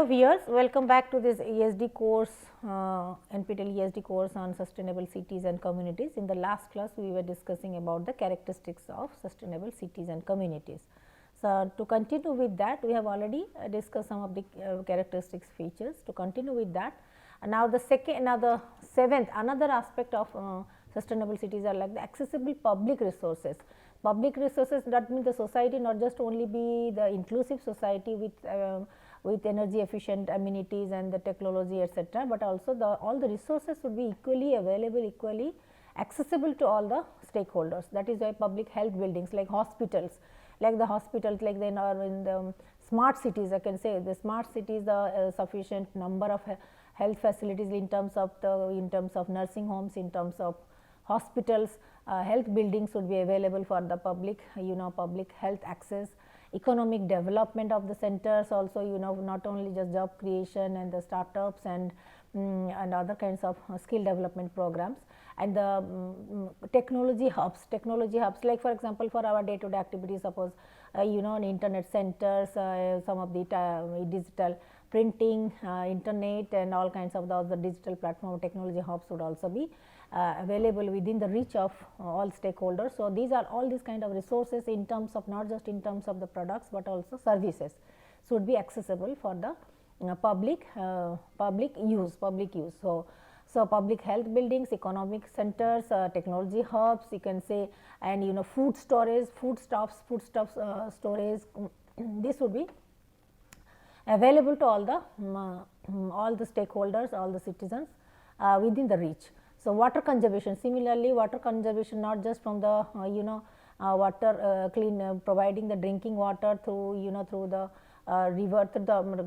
Hello viewers, welcome back to this ESD course, NPTEL ESD course on sustainable cities and communities. In the last class, we were discussing about the characteristics of sustainable cities and communities. So, to continue with that, we have already discussed some of the characteristics features. To continue with that, now the seventh, another aspect of sustainable cities are like the accessible public resources. Public resources, that means the society not just only be the inclusive society with energy efficient amenities and the technology etcetera, but also all the resources should be equally available, equally accessible to all the stakeholders. That is why public health buildings like hospitals, like they are in the smart cities, I can say the smart cities, the sufficient number of health facilities in terms of nursing homes, in terms of hospitals, health buildings should be available for the public, public health access. Economic development of the centers also, not only just job creation and the startups and other kinds of skill development programs, and the technology hubs like for example, for our day to day activities, suppose internet centers, some of the digital printing, internet and all kinds of the digital platform technology hubs would also be available within the reach of all stakeholders. So, these are all these kind of resources in terms of not just in terms of the products, but also services should be accessible for the public use. So, public health buildings, economic centers, technology hubs, you can say, and food storage, foodstuffs storage, this would be available to all the stakeholders, all the citizens within the reach. So, water conservation, similarly water conservation not just from the water providing the drinking water through through the river, through the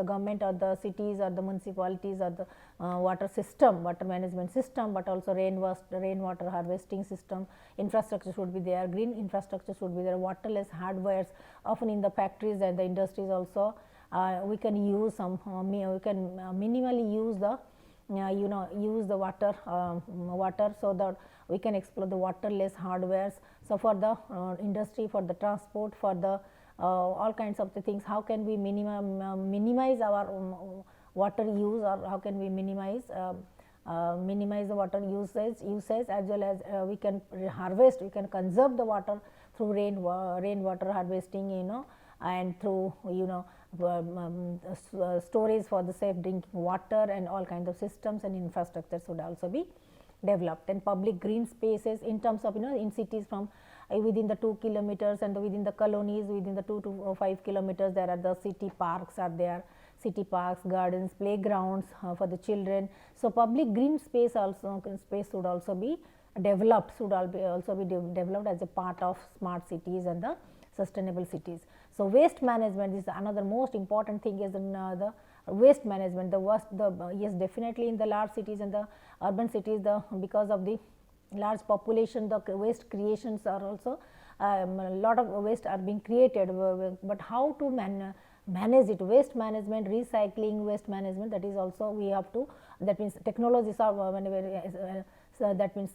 government or the cities or the municipalities or the water management system, but also rainwater harvesting system infrastructure should be there, green infrastructure should be there, waterless hardwares often in the factories and the industries also. We can use we can minimally use the use the water, so that we can explore the waterless hardwares. So, for the industry, for the transport, for the all kinds of the things, how can we minimize our water use, or how can we minimize the water usage, as well as we can harvest, we can conserve the water through rainwater harvesting, and through storage for the safe drinking water, and all kinds of systems and infrastructure should also be developed. And public green spaces in terms of in cities from within the 2 kilometers and within the colonies within the 2 to 5 kilometers, there are the city parks are there, city parks, gardens, playgrounds for the children. So, public green space should also be developed, developed as a part of smart cities and the sustainable cities. So, waste management is another most important thing, is the waste management. Yes, definitely in the large cities and the urban cities, because of the large population, the waste creations are also a lot of waste are being created, but how to manage it, waste management, recycling, waste management, that is also we have to, that means technologies are so that means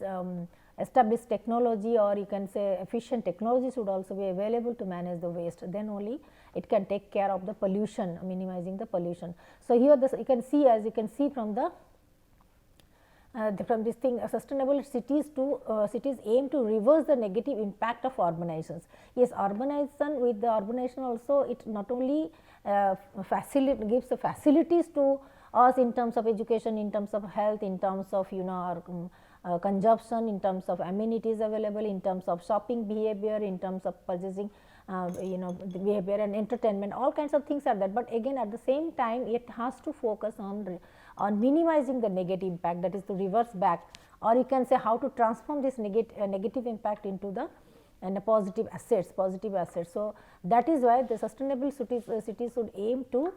established technology, or you can say efficient technology should also be available to manage the waste, then only it can take care of the pollution, minimizing the pollution. So, here you can see, as you can see from from this thing, sustainable cities aim to reverse the negative impact of urbanizations. Yes, with the urbanization also, it not only gives the facilities to us in terms of education, in terms of health, in terms of our consumption, in terms of amenities available, in terms of shopping behavior, in terms of purchasing behavior and entertainment, all kinds of things are there. But again, at the same time, it has to focus on minimizing the negative impact, that is to reverse back, or you can say how to transform this negative impact into the positive assets. So, that is why the sustainable cities should aim to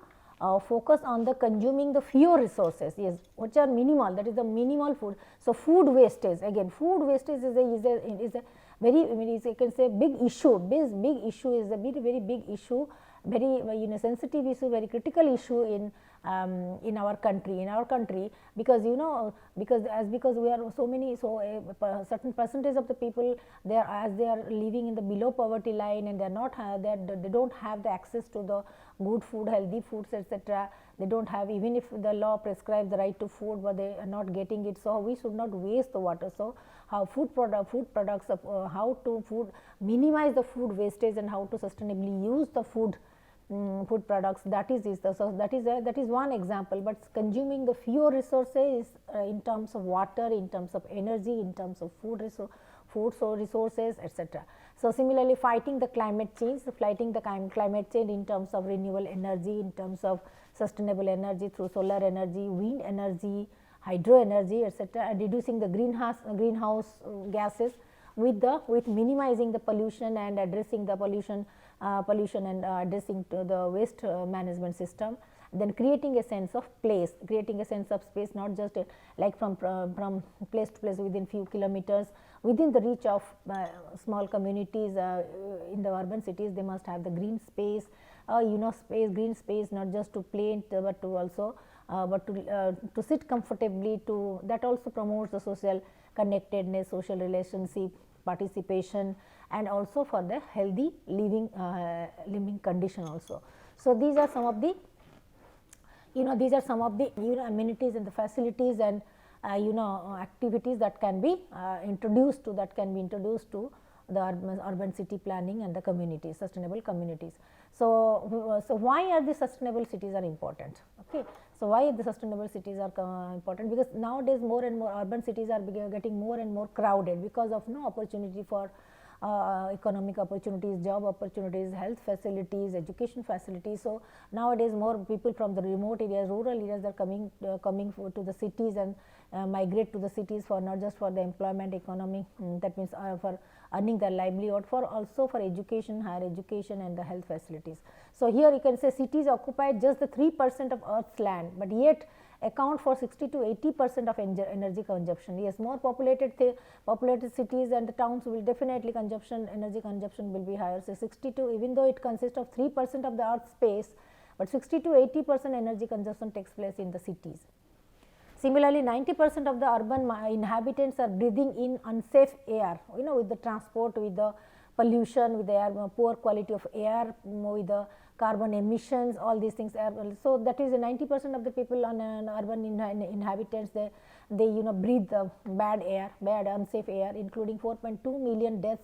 focus on the consuming the fewer resources, yes, which are minimal, that is the minimal food. So, food wastage, again food wastage is a very, you can say big issue, big issue is a very big issue, very sensitive issue, very critical issue in in our country, because you know, because we are so many, so a certain percentage of the people, they are, as they are living in the below poverty line, and they are not they don't have the access to the good food, healthy foods, etc. They don't have, even if the law prescribes the right to food, but they are not getting it. So we should not waste the water. So how food products of how to minimize the food wastage, and how to sustainably use the food products, that is this. So that is one example. But consuming the fewer resources in terms of water, in terms of energy, in terms of food resources, etc. So similarly, fighting the climate change in terms of renewable energy, in terms of sustainable energy through solar energy, wind energy, hydro energy, etc., and reducing the greenhouse gases, with minimizing the pollution and addressing the pollution and addressing to the waste management system. Then creating a sense of space, not just like from place to place within few kilometers, within the reach of small communities. In the urban cities, they must have the green space, green space, not just to play, but to also to sit comfortably. To that also promotes the social connectedness, social relationship, participation, and also for the healthy living condition also. So these are some of the amenities and the facilities and activities that can be introduced to the urban city planning and the communities, sustainable communities. So why are the sustainable cities are important? Okay. So why the sustainable cities are important? Because nowadays more and more urban cities are getting more and more crowded, because of no opportunity for economic opportunities, job opportunities, health facilities, education facilities. So nowadays more people from the remote areas, rural areas, are coming to the cities, and migrate to the cities for not just for the employment, economy, that means for earning their livelihood, for also for education, higher education, and the health facilities. So here you can say cities occupy just the 3% of Earth's land, but yet account for 60 to 80% of energy consumption. Yes, more populated cities and the towns will definitely energy consumption will be higher. So 62, even though it consists of 3% of the Earth's space, but 60 to 80% energy consumption takes place in the cities. Similarly, 90% of the urban inhabitants are breathing in unsafe air, with the transport, with the pollution, with the air, poor quality of air, with the carbon emissions, all these things are. So that is 90% of the people on urban inhabitants, they breathe bad air, bad unsafe air, including 4.2 million deaths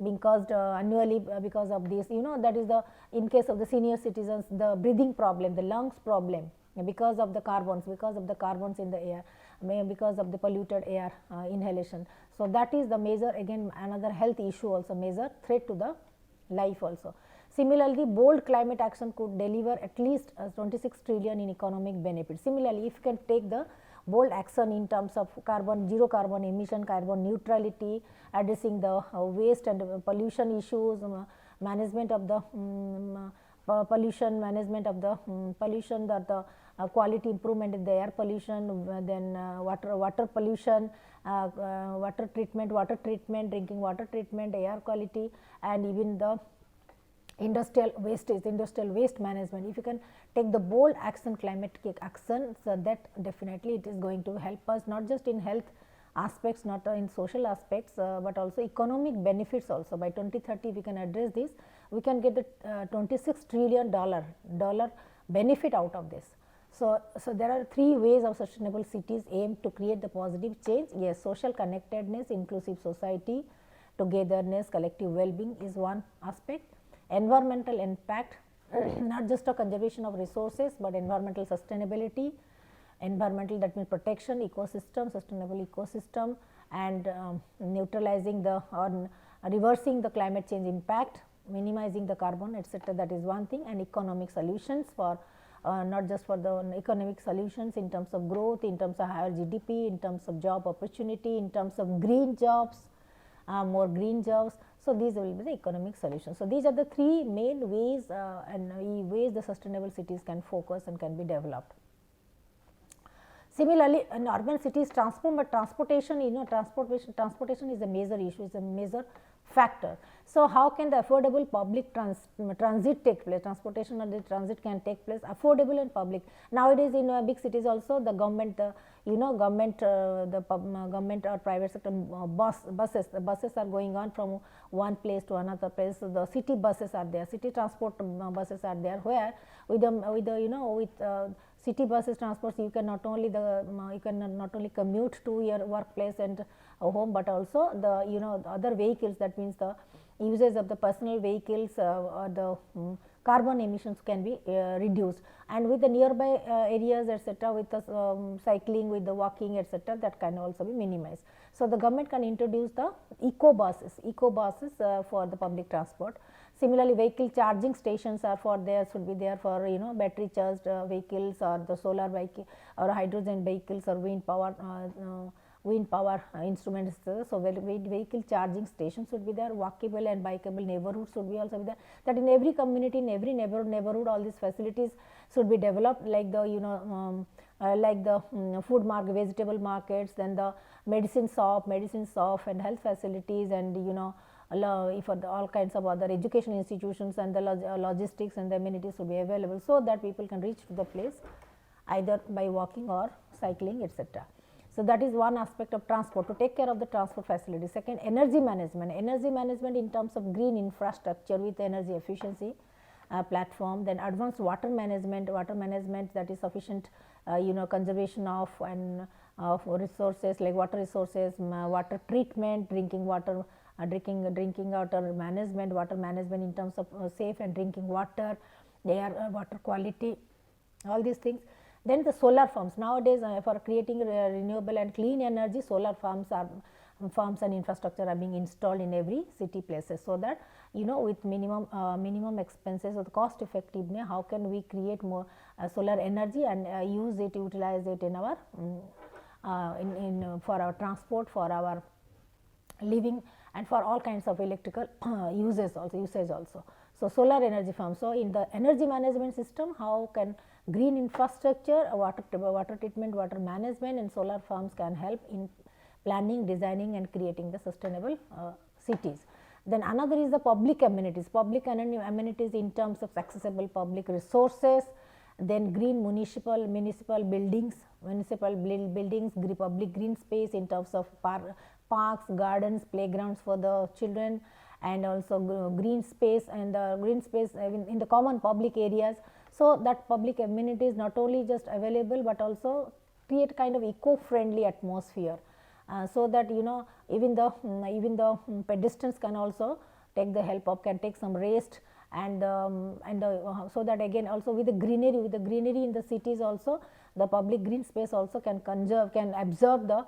being caused annually because of this. That is the, in case of the senior citizens, the breathing problem, the lungs problem, because of the carbons in the air, because of the polluted air inhalation. So that is the major, again another health issue, also major threat to the life also. Similarly, bold climate action could deliver at least 26 trillion in economic benefits. Similarly, if you can take the bold action in terms of zero carbon emission, carbon neutrality, addressing the waste and pollution issues, management of the pollution, the quality improvement in the air pollution, then water pollution, water treatment, drinking water treatment, air quality, and even the industrial waste management. If you can take the bold action, climatic action, so that definitely it is going to help us, not just in health aspects, not in social aspects, but also economic benefits also. By 2030, we can address this, we can get the $26 trillion benefit out of this. So there are three ways of sustainable cities aim to create the positive change. Yes, social connectedness, inclusive society, togetherness, collective well-being is one aspect. Environmental impact, not just a conservation of resources, but environmental sustainability. Environmental, that means protection, ecosystem, sustainable ecosystem, and neutralizing the or reversing the climate change impact, minimizing the carbon, etc. That is one thing. And economic solutions, for not just for the economic solutions in terms of growth, in terms of higher GDP, in terms of job opportunity, in terms of green jobs, more green jobs. So these will be the economic solutions. So these are the three main ways ways the sustainable cities can focus and can be developed. Similarly, in urban cities, transportation, transportation is a major issue, is a major factor. So, how can the affordable public transit take place, transportation or the transit can take place affordable and public. Nowadays in big cities also the government government government or private sector the buses are going on from one place to another place. So, the city buses are there, city transport buses are there, where with the city buses transports you can not only commute to your workplace and home, but also the the other vehicles, that means the usage of the personal vehicles or the carbon emissions can be reduced, and with the nearby areas etc., with the cycling, with the walking etc., that can also be minimized. So, the government can introduce the eco buses for the public transport. Similarly, vehicle charging stations are for should be there for battery charged vehicles or the solar vehicle or hydrogen vehicles or wind power instruments. So, vehicle charging stations should be there, walkable and bikeable neighborhoods should be also be there, that in every community, in every neighborhood all these facilities should be developed, like the food market, vegetable markets, then the medicine shop and health facilities, and for all kinds of other education institutions, and the logistics and the amenities should be available, so that people can reach to the place either by walking or cycling etc. So, that is one aspect of transport, to take care of the transport facility. Second, energy management in terms of green infrastructure with energy efficiency platform. Then advanced water management that is sufficient conservation of resources like water resources, water treatment, drinking water management, water management in terms of safe and drinking water, air, water quality, all these things. Then the solar farms, nowadays for creating renewable and clean energy, solar farms and infrastructure are being installed in every city places, so that with minimum expenses or the cost effectiveness, how can we create more solar energy and utilize it in our for our transport, for our living, and for all kinds of electrical usage also. So, solar energy farms. So, in the energy management system, how can green infrastructure, water treatment, water management and solar farms can help in planning, designing and creating the sustainable cities. Then another is the public amenities in terms of accessible public resources, then green municipal buildings, public green space in terms of parks, gardens, playgrounds for the children, and also green space and green space in the common public areas. So, that public amenities not only just available, but also create kind of eco-friendly atmosphere, so that even the pedestrians can also take the help of, can take some rest, and so that again also with the greenery in the cities also, the public green space also can absorb the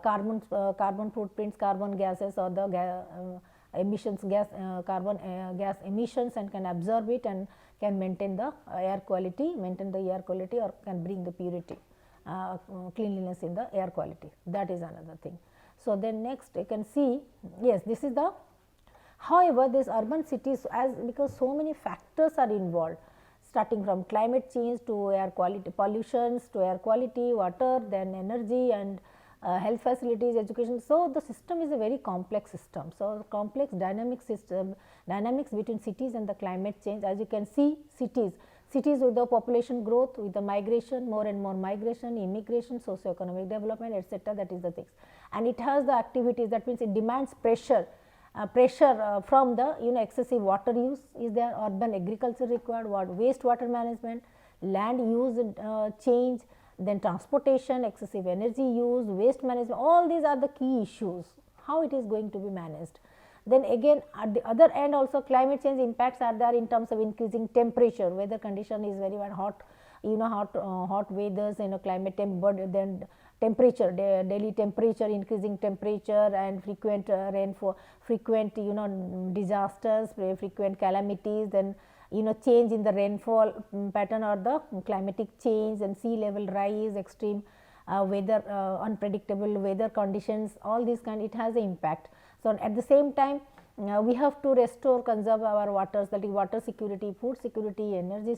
carbon footprints, carbon gases or the carbon gas emissions, and can absorb it and can maintain the air quality or can bring the purity, cleanliness in the air quality. That is another thing. So, then next you can see, yes, this is the, however, these urban cities, because so many factors are involved, starting from climate change to air quality, pollutions to air quality, water, then energy and health facilities, education. So, the system is a very complex system. So, complex dynamics between cities and the climate change. As you can see, cities with the population growth, with the migration, more and more migration, immigration, socio-economic development etc., that is the things, and it has the activities, that means it demands pressure from the excessive water use is there, urban agriculture required, waste water management, land use change, then transportation, excessive energy use, waste management, all these are the key issues, how it is going to be managed. Then again at the other end also climate change impacts are there in terms of increasing temperature, weather condition is very hot, hot weathers, climate then temperature, daily temperature, increasing temperature and frequent rainfall, frequent disasters, frequent calamities, then change in the rainfall pattern or the climatic change, and sea level rise, extreme weather, unpredictable weather conditions, all these it has an impact. So, at the same time we have to restore, conserve our waters, that is water security, food security, energy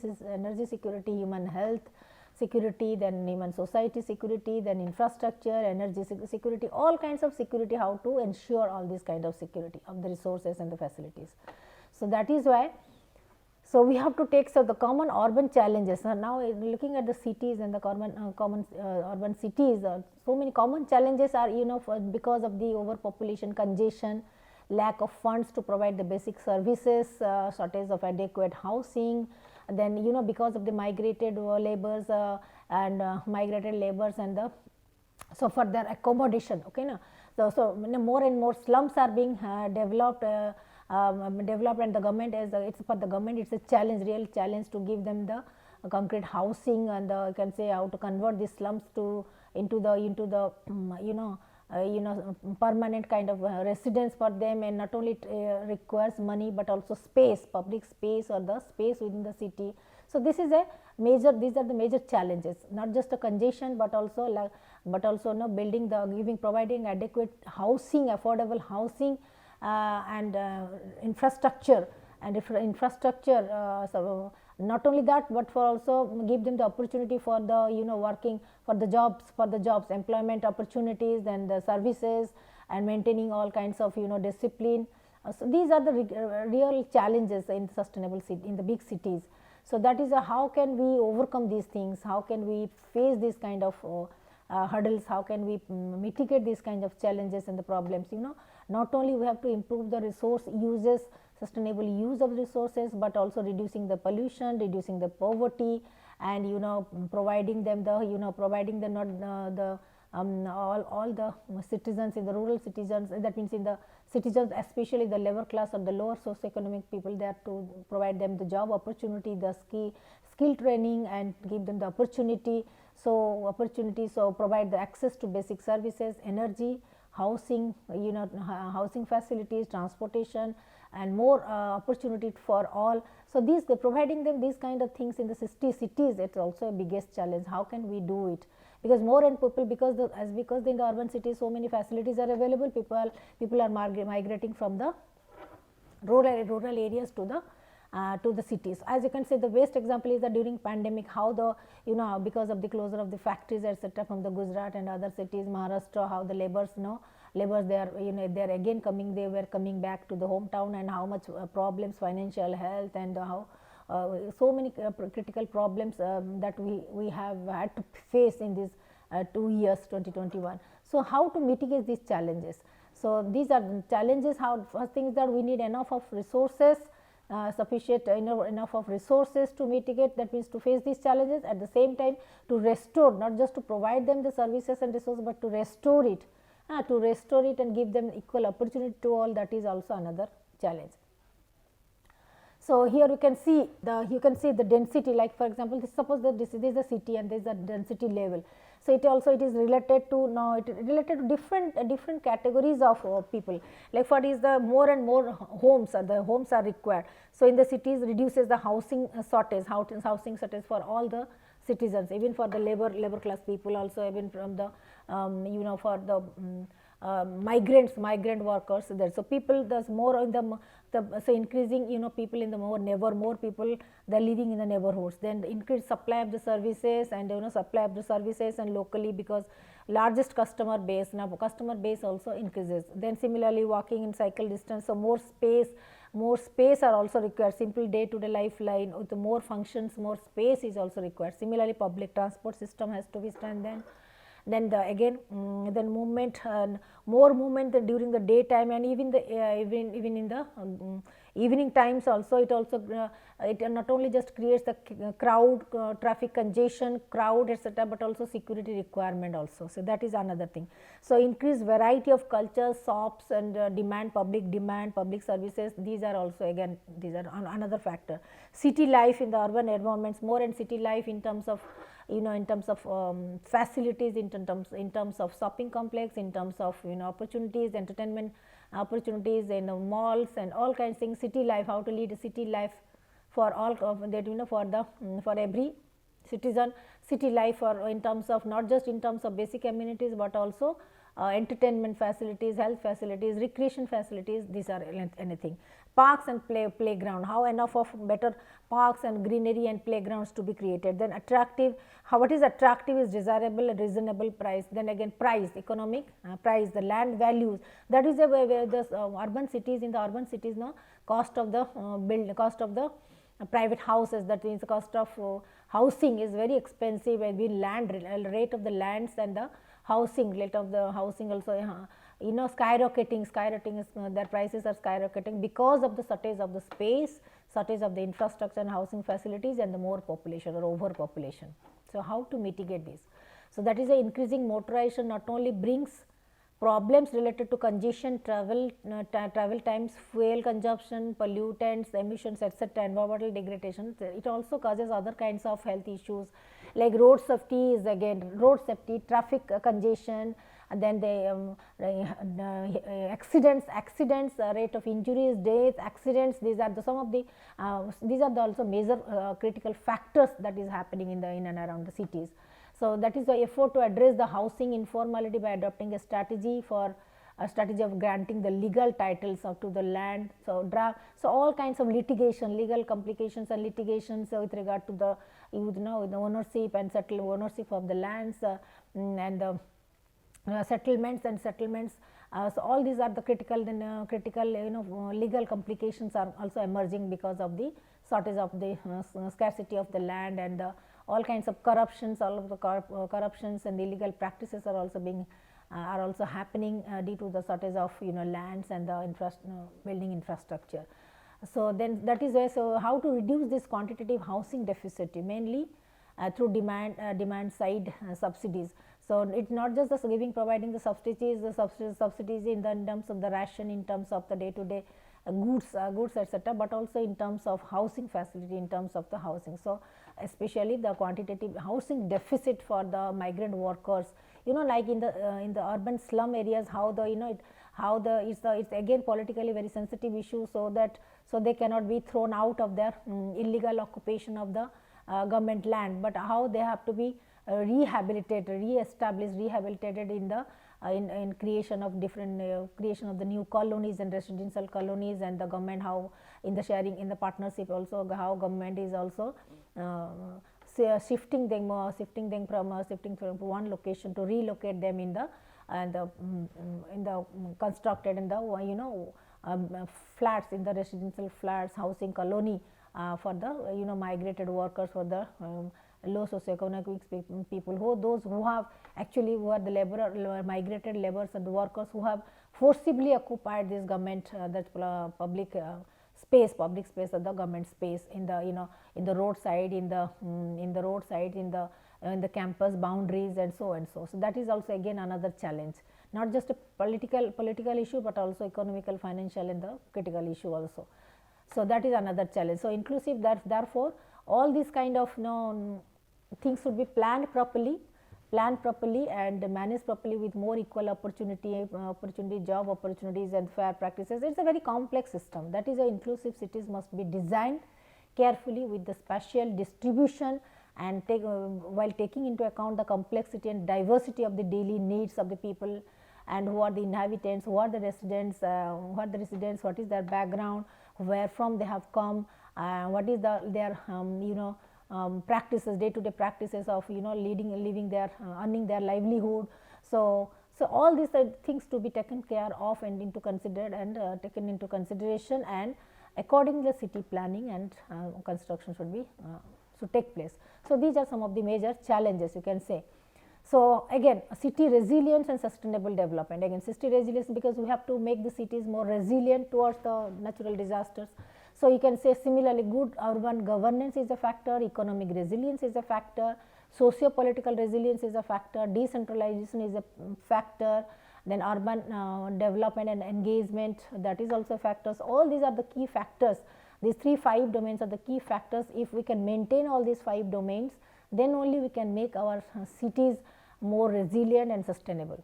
security, human health security, then even society security, then infrastructure, energy security, all kinds of security, how to ensure all these kind of security of the resources and the facilities. So, that is why. So, we have to take the common urban challenges. Now, looking at the cities and the common urban cities, so many common challenges are because of the overpopulation, congestion, lack of funds to provide the basic services, shortage of adequate housing, then because of the migrated laborers and migrated laborers and the so for their accommodation. Okay, na? So more and more slums are being developed and the government it's for the government, it's a challenge, real challenge to give them the concrete housing, and you can say how to convert these slums to into the permanent kind of residence for them, and not only it requires money but also space, public space or the space within the city. So, this is a major, these are the major challenges, not just a congestion but also building the providing adequate housing, affordable housing and infrastructure, and infrastructure. So, not only that, but for also give them the opportunity for the working for the jobs, employment opportunities, and the services, and maintaining all kinds of discipline. So, these are the real challenges in sustainable city, in the big cities. So, that is how can we overcome these things, how can we face this kind of hurdles, how can we mitigate these kind of challenges and the problems. Not only we have to improve the resource uses, sustainable use of resources, but also reducing the pollution, reducing the poverty, and providing them the providing the all the citizens in the rural citizens, that means in the citizens, especially the lower class or the lower socioeconomic people, they have to provide them the job opportunity, the skill training, and give them the opportunity. So, provide the access to basic services, energy, housing, housing facilities, transportation, and more opportunity for all. So, these providing them these kind of things in the cities, it's also a biggest challenge. How can we do it? Because more and people, because in the urban cities so many facilities are available, people are migrating from the rural areas to the cities. As you can see, the best example is that during pandemic, how the because of the closure of the factories, etc., from the Gujarat and other cities, Maharashtra, how the laborers they are they are again coming, they were coming back to the hometown, and how much problems, financial, health, and how so many critical problems that we have had to face in these 2 years 2021. So, how to mitigate these challenges? So, these are the challenges. How first thing is that we need enough of resources, sufficient enough of resources to mitigate, that means to face these challenges. At the same time, to restore, not just to provide them the services and resources, but to restore it and give them equal opportunity to all, that is also another challenge. So, here you can see the density, like for example, suppose that this is a city and there is a density level. So, it is related to different categories of people, like for is the more and more homes are required. So, in the cities reduces the housing shortage for all the citizens, even for the labor class people, also even from the for the migrant workers there. So, people there's more in the so increasing people in the more people they are living in the neighborhoods, then the increased supply of the services and locally, because largest customer base, now customer base also increases. Then similarly, walking in cycle distance, so more space are also required. Simple day to day lifeline with more functions, more space is also required. Similarly, public transport system has to be strengthened. Then then movement, more movement during the daytime, and even in the evening times also. It not only just creates the crowd, traffic congestion, crowd, etc., but also security requirement also. So, that is another thing. So, increased variety of cultures, shops, and public services, these are also another factor. City life in the urban environments, more and city life in terms of facilities, in terms of shopping complex, in terms of opportunities, entertainment opportunities in the malls and all kinds of things. City life, how to lead a city life for all of that, for every citizen. City life in terms of not just in terms of basic amenities, but also entertainment facilities, health facilities, recreation facilities, these are anything. parks and playground, how enough of better parks and greenery and playgrounds to be created. Then attractive, how what is attractive is desirable at reasonable price. Then again price, economic price, the land values, that is where the urban cities, in the urban cities now cost of the cost of the private houses, that means the cost of housing is very expensive, and the land rate of the lands and the housing rate of the housing also skyrocketing is their prices are skyrocketing because of the shortage of the space, shortage of the infrastructure and housing facilities, and the more population or overpopulation. So, how to mitigate this? So, that is a increasing motorization not only brings problems related to congestion, travel times, fuel consumption, pollutants, emissions, etc., environmental degradation. It also causes other kinds of health issues like road safety is again road safety, traffic congestion, and then the accidents, rate of injuries, deaths, accidents. These are the some of the these are the also major critical factors that is happening in and around the cities. So, that is the effort to address the housing informality by adopting a strategy of granting the legal titles to the land. So, all kinds of litigation, legal complications and litigations with regard to the the ownership and ownership of the lands and the settlements. So, all these are the critical legal complications are also emerging because of the shortage of the scarcity of the land, and all kinds of corruptions, all of the corruptions and illegal practices are also being are also happening due to the shortage of lands and the building infrastructure. So, then that is why, so how to reduce this quantitative housing deficit, mainly through demand side subsidies. So, it is not just the providing the subsidies in terms of the ration, in terms of the day to day goods etc., but also in terms of housing facility, in terms of the housing. So, especially the quantitative housing deficit for the migrant workers, like in the urban slum areas, how the it's again politically very sensitive issue. So, that they cannot be thrown out of their illegal occupation of the government land, but how they have to be rehabilitated, rehabilitated in the in creation of different creation of the new colonies and residential colonies, and the government how in the sharing in the partnership also how government is also shifting them from one location to relocate them in the constructed in the flats, in the residential flats, housing colony for the migrated workers, for the low socioeconomic people, those who have actually who are the migrated laborers and the workers who have forcibly occupied this government public space or the government space in the in the roadside, in the campus boundaries, and so and so. So, that is also again another challenge, not just a political issue, but also economical, financial, and the critical issue also. So, that is another challenge. So, inclusive, therefore, all these kind of things should be planned properly and managed properly with more equal opportunity, job opportunities and fair practices. It is a very complex system. That is, inclusive cities must be designed carefully with the spatial distribution and while taking into account the complexity and diversity of the daily needs of the people, and who are the inhabitants, who are the residents, what is their background, where from they have come, what is their practices, day to day practices of living their earning their livelihood. So, all these are things to be taken care of and taken into consideration, and accordingly the city planning and construction should take place. So, these are some of the major challenges, you can say. So, again city resilience and sustainable development, again city resilience, because we have to make the cities more resilient towards the natural disasters. So, you can say similarly good urban governance is a factor, economic resilience is a factor, socio-political resilience is a factor, decentralization is a factor, then urban development and engagement, that is also factors. All these are the key factors. These 5 domains are the key factors. If we can maintain all these 5 domains, then only we can make our cities more resilient and sustainable.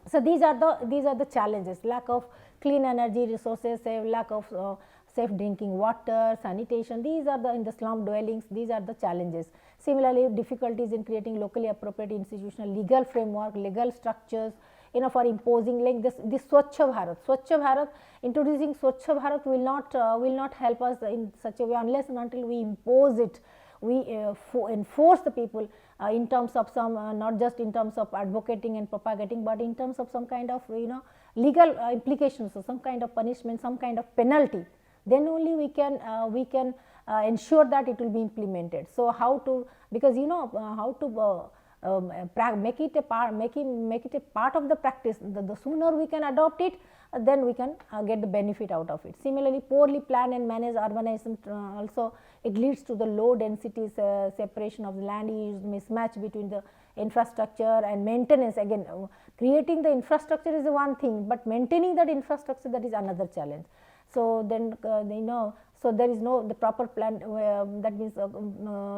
So, these are the challenges: lack of clean energy resources, lack of safe drinking water, sanitation. These are in the slum dwellings, these are the challenges. Similarly, difficulties in creating locally appropriate institutional legal framework, legal structures, for imposing like this Swachh Bharat, introducing Swachh Bharat will not help us in such a way unless and until we impose it, we enforce the people in terms of some not just in terms of advocating and propagating, but in terms of some kind of legal implications, so some kind of punishment, some kind of penalty, then only we can ensure that it will be implemented. So how to, because how to make it a part of the practice, the sooner we can adopt it, then we can get the benefit out of it. Similarly, poorly planned and managed urbanization also, it leads to the low density separation of the land use, mismatch between the infrastructure and maintenance. Again, creating the infrastructure is one thing, but maintaining that infrastructure, that is another challenge. So then so there is no the proper plan, that means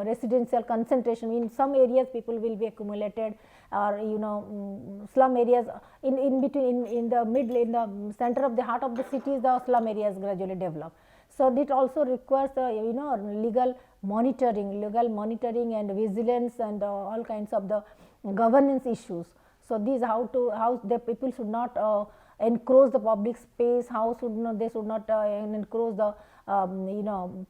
residential concentration. In some areas people will be accumulated, or slum areas in between, in the middle, in the center of the heart of the cities, the slum areas gradually develop. So it also requires legal monitoring and vigilance and all kinds of the governance issues. So these how the people should not encroach the public space, how they should not encroach the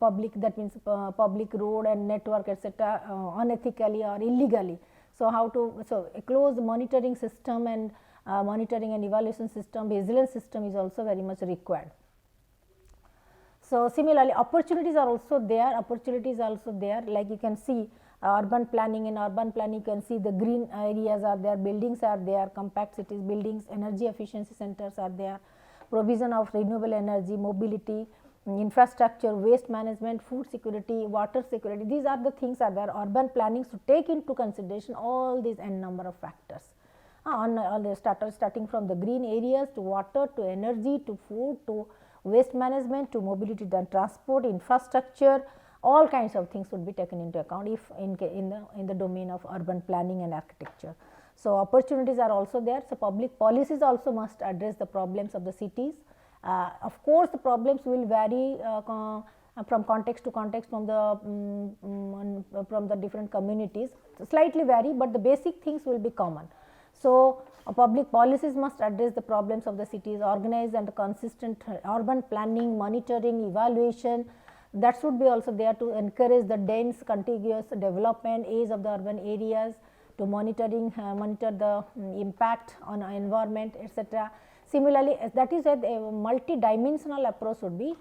public, that means public road and network, etc., unethically or illegally. So how to, so a close monitoring system and monitoring and evaluation system, vigilance system is also very much required. So similarly, opportunities are also there, like you can see urban planning. In urban planning, you can see the green areas are there, buildings are there, compact cities buildings, energy efficiency centers are there, provision of renewable energy, mobility, infrastructure, waste management, food security, water security. These are the things are there. Urban planning should take into consideration all these n number of factors on the starting from the green areas to water to energy to food to waste management to mobility and transport, infrastructure, all kinds of things would be taken into account if in the domain of urban planning and architecture. So opportunities are also there. So public policies also must address the problems of the cities. Of course, the problems will vary from context to context, from the different communities, slightly vary, but the basic things will be common. So public policies must address the problems of the cities, organized and consistent urban planning, monitoring, evaluation, that should be also there to encourage the dense contiguous development age of the urban areas, to monitor the impact on environment, etc. Similarly, that is where a multi-dimensional approach should be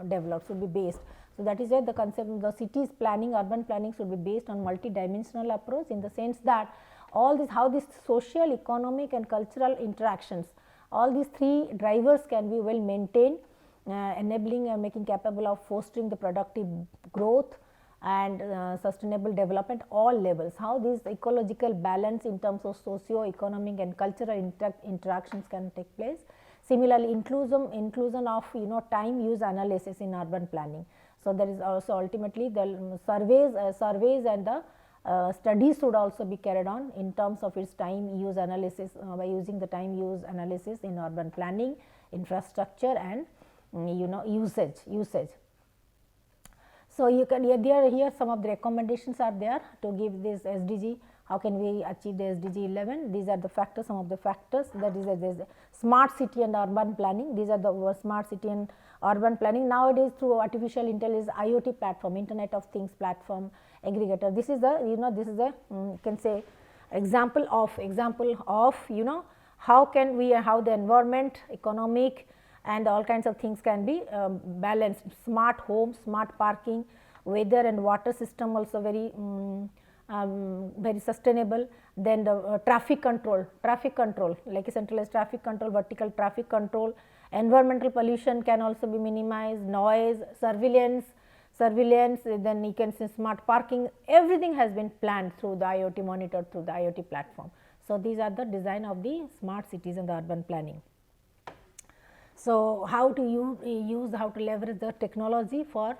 developed, should be based. So that is where the concept of the cities planning, urban planning should be based on multi-dimensional approach, in the sense that all this, how this social, economic and cultural interactions, all these three drivers can be well maintained, enabling and making capable of fostering the productive growth and sustainable development all levels. How this ecological balance in terms of socio-economic and cultural interactions can take place. Similarly, inclusion of time use analysis in urban planning. So there is also ultimately the surveys and the studies should also be carried on in terms of its time use analysis, by using the time use analysis in urban planning, infrastructure and usage. So you can here some of the recommendations are there to give this SDG. How can we achieve the SDG 11? These are the factors, some of the factors, that is the smart city and urban planning. These are the smart city and urban planning nowadays through artificial intelligence, IoT platform, Internet of Things platform, aggregator. This is the this is a you can say example of how can we, how the environment, economic and all kinds of things can be balanced. Smart home, smart parking, weather and water system also very very sustainable. Then the traffic control like a centralized traffic control, vertical traffic control, environmental pollution can also be minimized, noise, surveillance, then you can see smart parking, everything has been planned through the IoT, monitored through the IoT platform. So these are the design of the smart cities and the urban planning. So how to use, how to leverage the technology for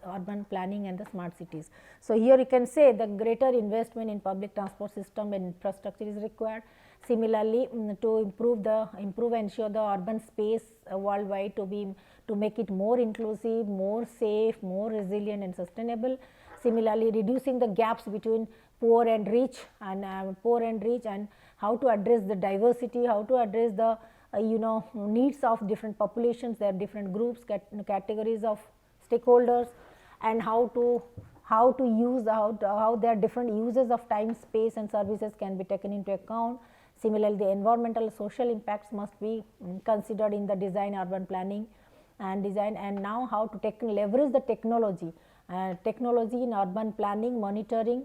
urban planning and the smart cities. So here you can say the greater investment in public transport system and infrastructure is required. Similarly, to improve and ensure the urban space worldwide to make it more inclusive, more safe, more resilient and sustainable. Similarly, reducing the gaps between poor and rich, and how to address the diversity, how to address the needs of different populations. There are different groups, categories of stakeholders, and how to use how there are different uses of time, space and services can be taken into account. Similarly, the environmental social impacts must be considered in the design, urban planning and design. And now how to leverage the technology in urban planning, monitoring,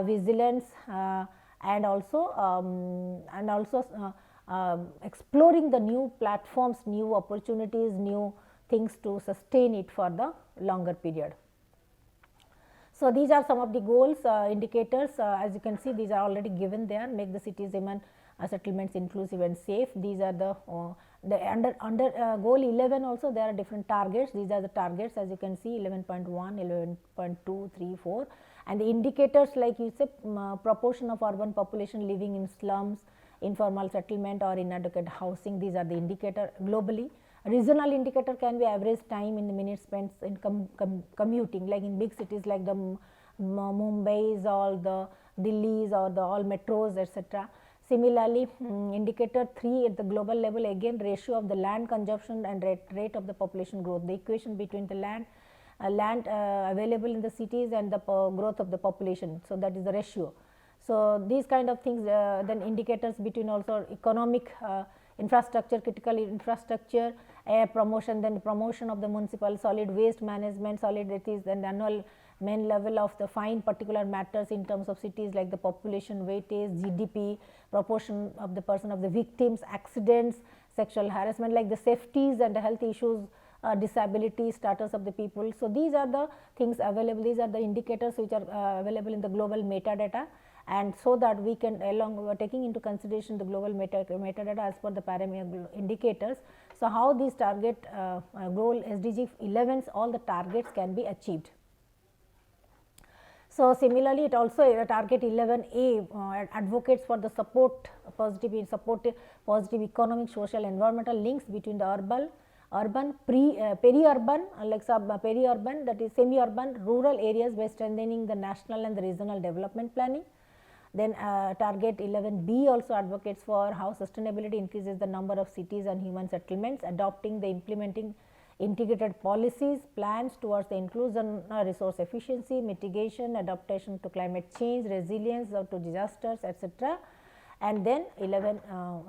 vigilance, and also exploring the new platforms, new opportunities, new things to sustain it for the longer period. So, these are some of the goals, indicators. As you can see, these are already given there. Make the cities and settlements inclusive and safe. These are the under goal 11 also there are different targets. These are the targets, as you can see, 11.1, 11.2, 3, 4, and the indicators, like you said, proportion of urban population living in slums, informal settlement or inadequate housing. These are the indicator globally. Regional indicator can be average time in the minutes spent in commuting, like in big cities like the Mumbai's or the Delhi's or the all metros, etc. Similarly, indicator 3 at the global level, again ratio of the land consumption and rate of the population growth, the equation between the land available in the cities and the growth of the population. So, that is the ratio. So, these kind of things, then indicators between also economic infrastructure, critical infrastructure, air promotion, then promotion of the municipal solid waste management, solidities, then annual main level of the fine particular matters in terms of cities like the population weightage, GDP, proportion of the person of the victims, accidents, sexual harassment, like the safeties and the health issues, disability, status of the people. So, these are the things available, these are the indicators which are available in the global metadata, and so that we can along taking into consideration the global metadata as per the parameter indicators. So, how these target goal SDG 11's all the targets can be achieved. So, similarly, it also target 11A advocates for the positive economic, social, environmental links between the urban, peri-urban, like peri-urban, that is semi-urban, rural areas by strengthening the national and the regional development planning. Then target 11B also advocates for how sustainability increases the number of cities and human settlements, adopting the implementing integrated policies, plans towards the inclusion, resource efficiency, mitigation, adaptation to climate change, resilience to disasters, etc. And then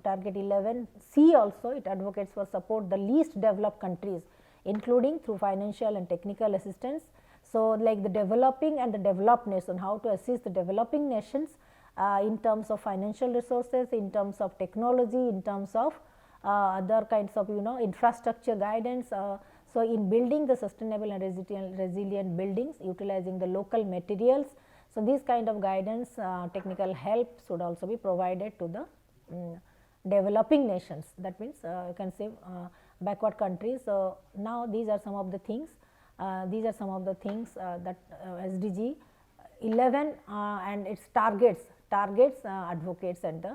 target 11C also, it advocates for support the least developed countries, including through financial and technical assistance. So, like the developing and the developed nation, how to assist the developing nations in terms of financial resources, in terms of technology, in terms of other kinds of infrastructure guidance. So, in building the sustainable and resilient buildings, utilizing the local materials. So, this kind of guidance, technical help should also be provided to the developing nations, that means you can say backward countries. So, now these are some of the things, that SDG 11 and its targets advocates and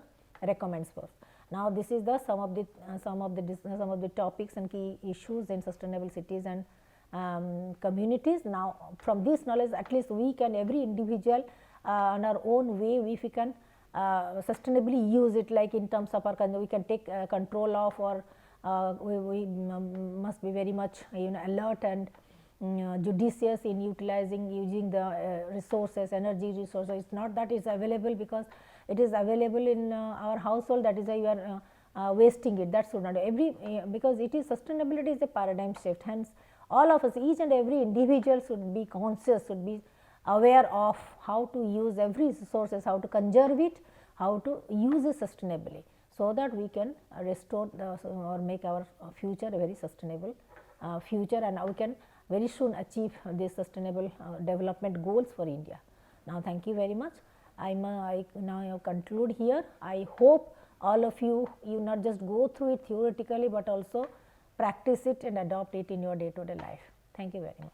recommends for. Now, this is the some of the topics and key issues in sustainable cities and communities. Now, from this knowledge, at least we can, every individual in our own way, if we can sustainably use it, like in terms of our we can take control of, or we must be very much alert and judicious in using the resources, energy resources. It is not that it is available because it is available in our household, that is why you are wasting it. That should not because it is sustainability is a paradigm shift. Hence, all of us, each and every individual should be conscious, should be aware of how to use every resources, how to conserve it, how to use it sustainably, so that we can restore or make our future a very sustainable future, and we can very soon achieve these sustainable development goals for India. Now, thank you very much. I now conclude here. I hope all of you not just go through it theoretically, but also practice it and adopt it in your day-to-day life. Thank you very much.